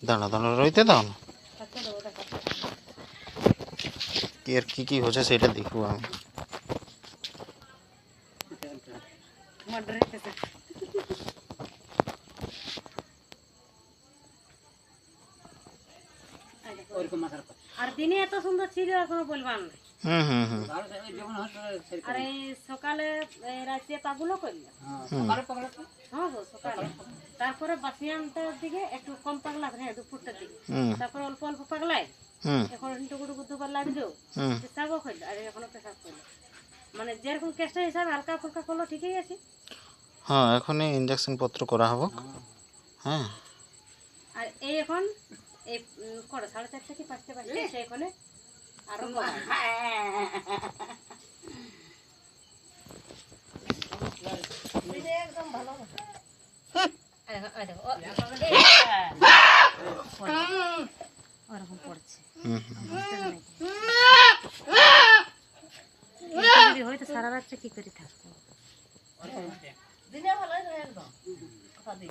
দাঁড়া দাঁড়া রইতে দাও না, এর কি হচ্ছে সেটা দেখবো আমি। আর দিনে এত সুন্দর ছিল এখনো বলবার না। আর এই সকালে রাতে পাগুলো করলো। হ্যাঁ গো সকালে, তারপরে বাসিয়ানটার দিকে একটু কম পাগলা, হ্যাঁ দুপুরটার দিকে, তারপরে অল্প অল্প পাগলায়, এখন টুকু দুবার লাগলো, পেশাবও করলো, আর এখনো পেশাব করলো। মানে যেরকম কেসটা হিসাবে হালকা ফুলকা করলো ঠিকই আছে। হ্যাঁ এখনই ইঞ্জেকশন পত্র করা হবো। হ্যাঁ আর এই এখন এই কটা 4:30 কি 5টা বাজে সে এখানে আরো একদম ভালো ওরকম পড়ছে। হয়তো সারা রাত্রে কি করে থাকবো।